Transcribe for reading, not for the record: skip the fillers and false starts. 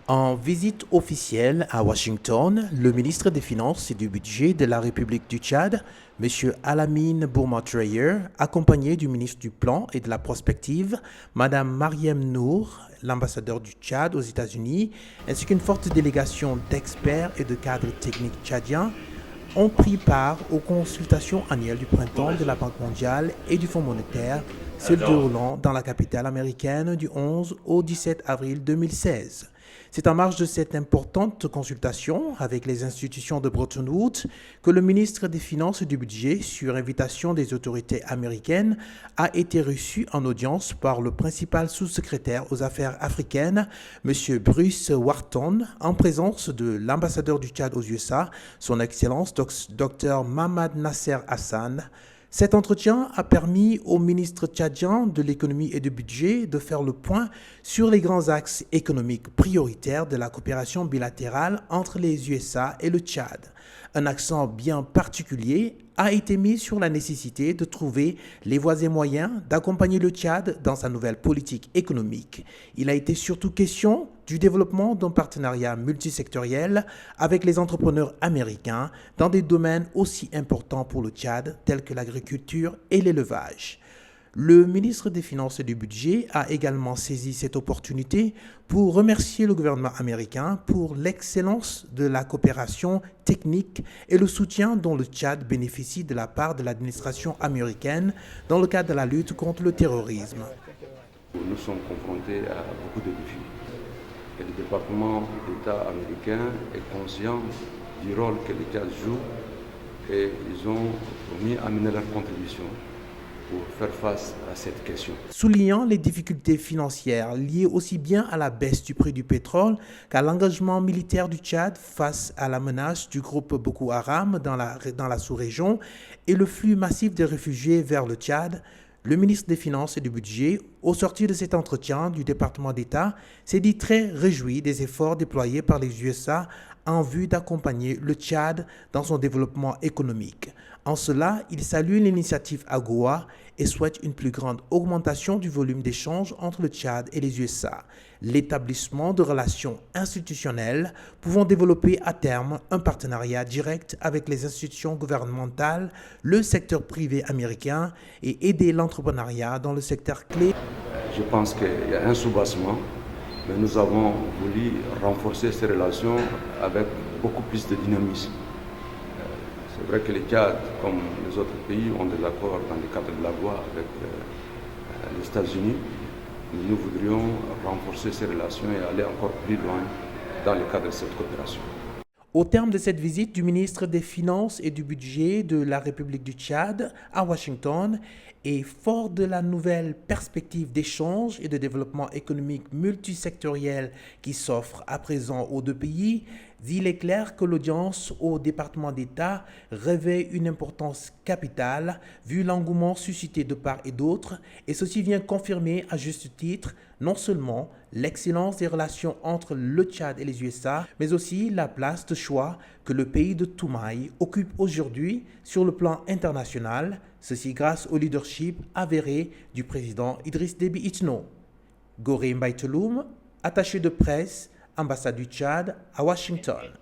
En visite officielle à Washington, le ministre des Finances et du Budget de la République du Tchad, M. Alamine Bourma-Trayer, accompagné du ministre du Plan et de la Prospective, Mme Mariem Nour, l'ambassadeur du Tchad aux États-Unis, ainsi qu'une forte délégation d'experts et de cadres techniques tchadiens, ont pris part aux consultations annuelles du printemps de la Banque mondiale et du Fonds monétaire, se déroulant dans la capitale américaine du 11 au 17 avril 2016. C'est en marge de cette importante consultation avec les institutions de Bretton Woods que le ministre des Finances et du Budget, sur invitation des autorités américaines, a été reçu en audience par le principal sous-secrétaire aux affaires africaines, M. Bruce Wharton, en présence de l'ambassadeur du Tchad aux USA, son Excellence Dr Mamad Nasser Hassan. Cet entretien a permis au ministre tchadien de l'économie et du budget de faire le point sur les grands axes économiques prioritaires de la coopération bilatérale entre les USA et le Tchad. Un accent bien particulier a été mis sur la nécessité de trouver les voies et moyens d'accompagner le Tchad dans sa nouvelle politique économique. Il a été surtout question du développement d'un partenariat multisectoriel avec les entrepreneurs américains dans des domaines aussi importants pour le Tchad tels que l'agriculture et l'élevage. Le ministre des Finances et du Budget a également saisi cette opportunité pour remercier le gouvernement américain pour l'excellence de la coopération technique et le soutien dont le Tchad bénéficie de la part de l'administration américaine dans le cadre de la lutte contre le terrorisme. Nous sommes confrontés à beaucoup de défis. Et le département d'État américain est conscient du rôle que le Tchad joue et ils ont promis à amener leur contribution pour faire face à cette question. Soulignant les difficultés financières liées aussi bien à la baisse du prix du pétrole qu'à l'engagement militaire du Tchad face à la menace du groupe Boko Haram dans la sous-région et le flux massif de réfugiés vers le Tchad, le ministre des Finances et du Budget, au sortir de cet entretien du département d'État, s'est dit très réjoui des efforts déployés par les USA en vue d'accompagner le Tchad dans son développement économique. En cela, il salue l'initiative AGOA et souhaite une plus grande augmentation du volume d'échanges entre le Tchad et les USA, l'établissement de relations institutionnelles pouvant développer à terme un partenariat direct avec les institutions gouvernementales, le secteur privé américain et aider l'entrepreneuriat dans le secteur clé. Je pense qu'il y a un soubassement, mais nous avons voulu renforcer ces relations avec beaucoup plus de dynamisme. C'est vrai que le Tchad, comme les autres pays, ont des accords dans le cadre de la loi avec les États-Unis. Nous voudrions renforcer ces relations et aller encore plus loin dans le cadre de cette coopération. Au terme de cette visite du ministre des Finances et du Budget de la République du Tchad à Washington, et fort de la nouvelle perspective d'échange et de développement économique multisectoriel qui s'offre à présent aux deux pays, il est clair que l'audience au département d'État revêt une importance capitale vu l'engouement suscité de part et d'autre, et ceci vient confirmer à juste titre non seulement l'excellence des relations entre le Tchad et les USA, mais aussi la place de choix que le pays de Toumaï occupe aujourd'hui sur le plan international, ceci grâce au leadership avéré du président Idriss Déby Itno. Gorée Mbaye Touloum, attaché de presse, ambassade du Tchad à Washington.